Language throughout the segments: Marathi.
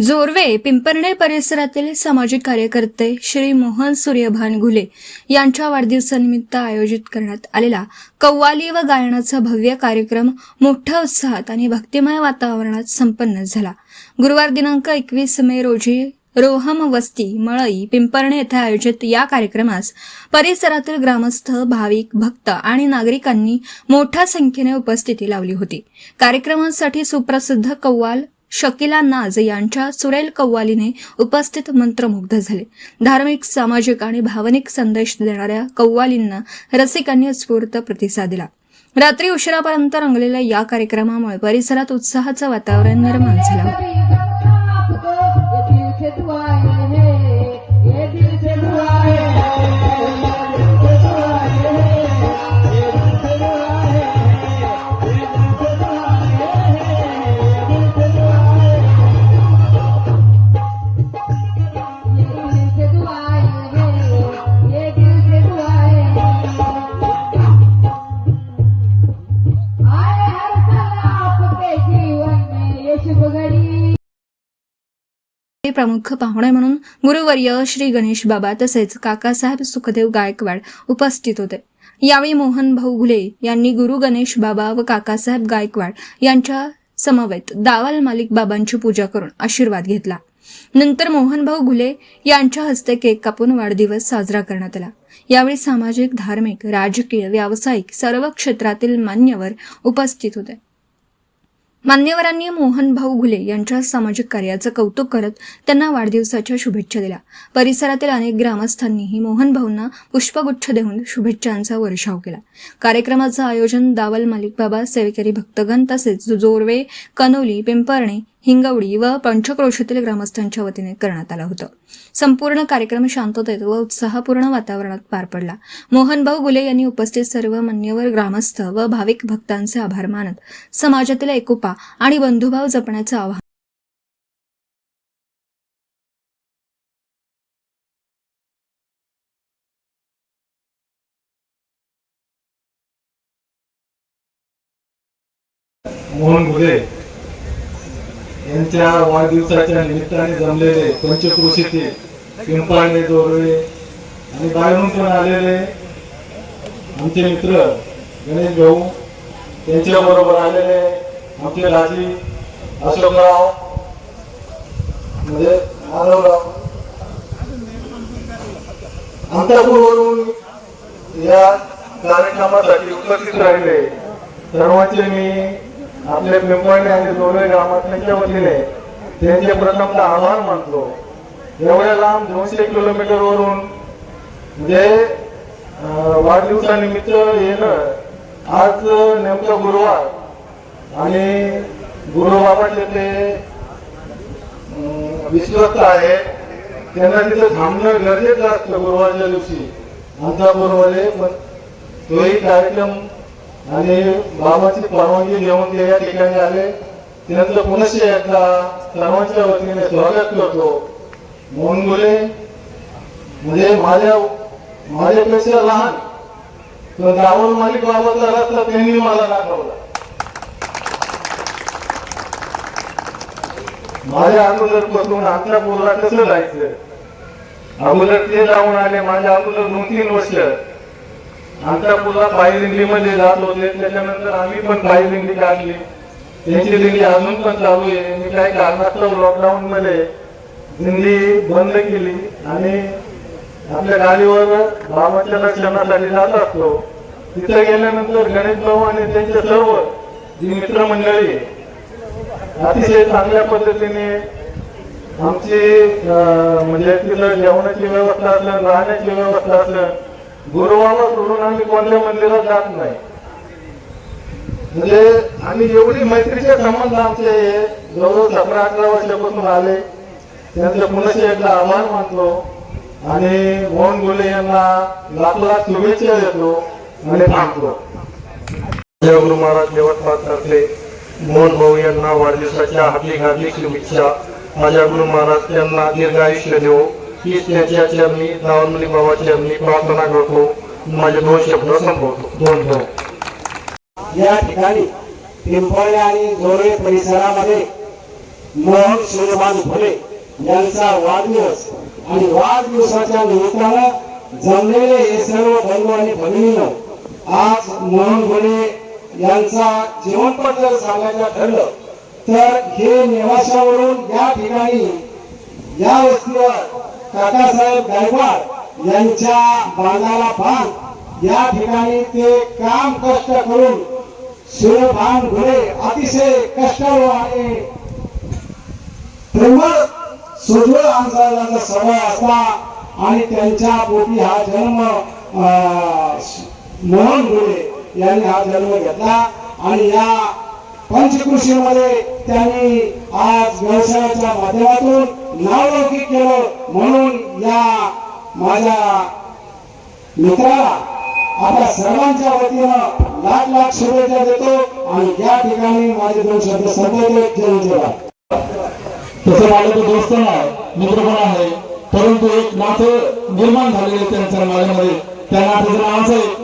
जोरवे पिंपरणे परिसरातील सामाजिक कार्यकर्ते श्री मोहन सूर्यभान घुले यांच्या वाढदिवसानिमित्त आयोजित करण्यात आलेला कव्वाली व गायनाचा भव्य कार्यक्रम मोठ्या उत्साहात आणि भक्तिमय वातावरणात संपन्न झाला। गुरुवार दिनांक 21 मे रोजी रोहम वस्ती मळई पिंपरणे येथे आयोजित या कार्यक्रमास परिसरातील ग्रामस्थ, भाविक, भक्त आणि नागरिकांनी मोठ्या संख्येने उपस्थिती लावली होती। कार्यक्रमासाठी सुप्रसिद्ध कव्वाल शकीला नाज यांच्या सुरेल कव्वालीने उपस्थित मंत्रमुग्ध झाले। धार्मिक, सामाजिक आणि भावनिक संदेश देणाऱ्या कव्वालींना रसिकांनी उत्स्फूर्त प्रतिसाद दिला। रात्री उशिरापर्यंत रंगलेल्या या कार्यक्रमामुळे परिसरात उत्साहाचं वातावरण निर्माण झालं। प्रमुख पाहुणे म्हणून गुरुवर्य श्री गणेश बाबा तसेच काकासाहेब सुखदेव गायकवाड उपस्थित होते। यावेळी मोहन भाऊ घुले यांनी गुरु गणेश बाबा व काकासाहेब गायकवाड यांच्या समवेत दावल मालिक बाबांची पूजा करून आशीर्वाद घेतला। नंतर मोहन भाऊ घुले यांच्या हस्ते केक कापून वाढदिवस साजरा करण्यात आला। यावेळी सामाजिक, धार्मिक, राजकीय, व्यावसायिक सर्व क्षेत्रातील मान्यवर उपस्थित होते। मान्यवरांनी मोहन भाऊ घुले यांच्या सामाजिक कार्याचं कौतुक करत त्यांना वाढदिवसाच्या शुभेच्छा दिल्या। परिसरातील अनेक ग्रामस्थांनीही मोहन भाऊंना पुष्पगुच्छ देऊन शुभेच्छांचा वर्षाव केला। कार्यक्रमाचं आयोजन दावल मालिक बाबा सेवेकरी भक्तगण तसेच जोरवे, कनोली, पिंपरणे, हिंगवडी व पंचक्रोशीतील ग्रामस्थांच्या वतीने करण्यात आलं होतं। संपूर्ण कार्यक्रम शांततेत व उत्साहपूर्ण वातावरणात पार पडला। मोहन भाऊ घुले यांनी उपस्थित सर्व मान्यवर, ग्रामस्थ व भाविक भक्तांचे आभार मानत समाजातील एकोपा आणि बंधुभाव जपण्याचं आवाहन मोहन घुले यांच्या वाढदिवसाच्या निमित्ताने जमलेले पंचक्रोशीतील पिंपरणे, जोरवे आणि बाहेरून पण आलेले आमचे मित्र गणेश भाऊ, त्यांच्या बरोबर आलेले आमचे राजी अशोकराव म्हणजे माधवराव अंतपूरवरून या कार्यक्रमासाठी उपस्थित राहिले सर्वांचे मी आपले पिंपरणे आणि जोरवे ग्रामस्थांच्या वतीने त्यांचे प्रथमतः आभार मानतो। एवढ्या लांब 200 किलोमीटरवरून म्हणजे वाढदिवसानिमित्त येणं, आज नेमका गुरुवार आणि गुरुबाबाचे ते विश्वस्त आहे, त्यांना तिथं थांबणं गरजेचं असतं गुरुवारच्या दिवशी अंतपूरमध्ये। पण तोही कार्यक्रम आणि बाबाची परवानगी घेऊन ते या ठिकाणी आले, त्यांचं पुनश्च एकदा सर्वांच्या वतीने स्वागत करतो। मोहन घुले म्हणजे माझ्यापेक्षा लहान तर दावल मालिक बाबाचा रस्ता त्यांनी मला दाखवला। माझ्या अगोदर पासून अंतपूरला कसं जायचं अगोदर ते जाऊन आले। माझ्या अगोदर 2-3 वर्ष अंतपूरला पायी दिंडीमध्ये जात होते, त्याच्यानंतर आम्ही पण पायी दिंडी काढली, त्यांची दिंडी अजून पण चालू आहे। मी काही कारणास्तव लॉकडाऊन मध्ये दिंडी बंद केली आणि आपल्या गाडीवर बाबाच्या दर्शनासाठी जात असतो। तिथे गेल्यानंतर गणेश भाऊ आणि त्यांच्या सर्व जी मित्रमंडळी अतिशय चांगल्या पद्धतीने आमची म्हणजे तिथं जेवणाची व्यवस्था असेल, राहण्याची व्यवस्था असेल, गुरुवार सोडून आम्ही कोणत्या मंदिरात जात नाही। म्हणजे आम्ही एवढी मैत्रीचे संबंध आमचे जवळ 17-18 वर्षापासून आले, त्यांचं पुनश्च एकदा आभार मानतो आणि मोहन घुले यांना लाख शुभेच्छा देतो आणि थांबतो। गुरु महाराज देवस्थानतर्फे मोहन भाऊ यांना वाढदिवसाच्या हार्दिक शुभेच्छा। माझ्या गुरु महाराज यांना दीर्घायुष्य देवो ही त्यांच्या चरणी दावल मालिक बाबाच्या चरणी प्रार्थना करतो। माझे 2 शब्द संपवतो। या ठिकाणी पिंपरणे आणि जोरवे परिसरामध्ये मोहन सूर्यमान फुले यांचा वाढदिवस आणि वाढदिवसाच्या निमित्तानं जमलेले हे सर्व बंधू आणि भगिनींनो, आज मोहन फुले यांचा जीवनपट जर सांगायचं ठरलं तर हे नेवाशावरून या ठिकाणी या वस्तीवर काकासाहेब गायकवाड यांच्या बांधाला बांध या ठिकाणी ते काम कष्ट करून सूर्यभान घुले अतिशय कष्टाळू आणि प्रेमळ सोज्वळ अंतराचा सवय असता आणि त्यांच्या पोटी हा जन्म मोहन घुले यांनी हा जन्म घेतला आणि या पंचकृषीमध्ये त्यांनी आज व्यवसायाच्या माध्यमातून नावलौकिक केलं. म्हणून या माझ्या मित्राला आपल्या सर्वांच्या वतीनं लाख लाख शुभेच्छा देतो आणि या ठिकाणी माझे दोन शब्द संपवतो. जय तसं माझं तो दोस्त नाही, मित्र पण आहे, परंतु एक नातं निर्माण झालेले त्यांच्या माझ्यामध्ये. त्या नात्याचं नाव असं आहे,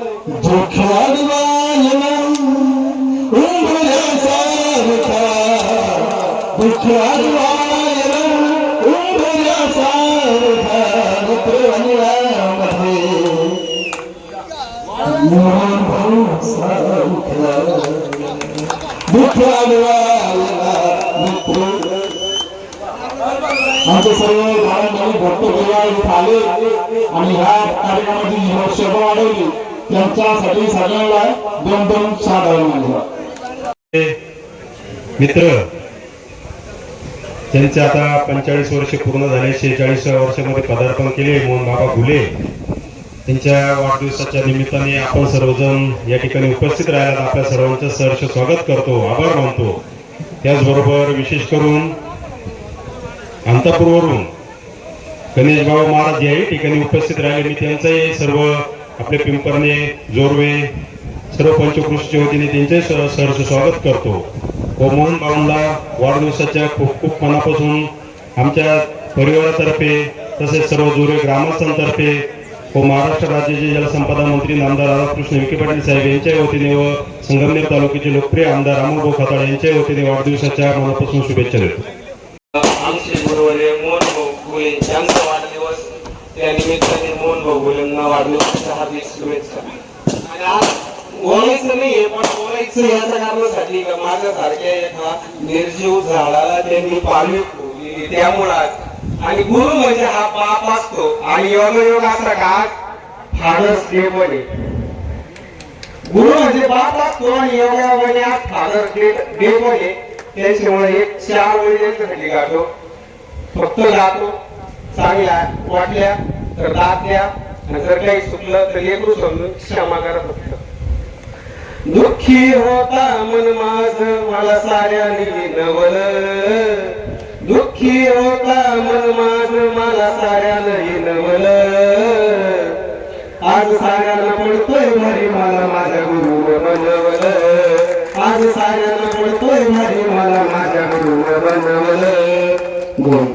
आमचे सर्व भक्त परिवार आले आणि ह्या कार्यक्रमाची शोभा वाढवली. त्यांच्यासाठी सगळ्यांना दोन दोन साधारण मित्र त्यांचे आता 45 वर्ष पूर्ण झाले. 46व्या वर्षामध्ये पदार्पण केले मोहन बाबा घुले. त्यांच्या वाढदिवसाच्या निमित्ताने आपण सर्वजण या ठिकाणी उपस्थित राहिला. आपल्या सर्वांचं सहर्ष स्वागत करतो, आभार मानतो. त्याचबरोबर विशेष करून अंतापूरवरून गणेश बाबा महाराज याही ठिकाणी उपस्थित राहिले. मी त्यांचंही सर्व आपले पिंपरणे जोरवे सर्व पंचकृषीच्या वतीने त्यांचे सहर्ष स्वागत करतो व मोहन बाबांना वाढदिवसाच्या खूप खूप मनापासून आमच्या परिवारातर्फे तसेच सर्व जोरवे ग्रामस्थांतर्फे व महाराष्ट्र राज्याचे जलसंपदा मंत्री आमदार राधाकृष्ण विखे पाटील साहेब यांच्या वतीने व संगमनेर तालुक्याचे लोकप्रिय आमदार अमोलभाऊ खताळ यांच्या वतीने वाढदिवसाच्या मनापासून शुभेच्छा देतो. आमचे गुरुवर्य मोहन घुले यांचा वाढदिवस, त्या निमित्ताने मोहन घुलेंना वाढदिवसाच्या हार्दिक शुभेच्छा. आणि आज बोलायचं नाहीये, पण बोलायचं याच्या कारणासाठी का माझ्यासारख्या एका निर्जीव झाडाला त्यांनी पालवी फुलली त्यामुळं. आणि गुरु म्हणजे हा बाप असतो आणि योगायोग असा का फादर्स डे पण आहे. गुरु म्हणजे बाप असतो आणि योगायोगाने आज फादर्स डे पण आहे. त्याच्यामुळे एक 4 वेळी त्यांच्यासाठी गाठो, फक्त गातो. चांगल्या वाटल्या तर दात द्या, आणि जर काही चुकलं तर लेकरू समजून क्षमा करा फक्त. दुःखी होता मन माझ मला साऱ्याने विनवलं, दुःखी होता मन माझ मला साऱ्याने विनवलं. आज साऱ्यांना पडतोय भारी मला माझ्या गुरुनं बनवलं, आज साऱ्यांना पडतोय भारी मला माझ्या गुरुनं बनवलं.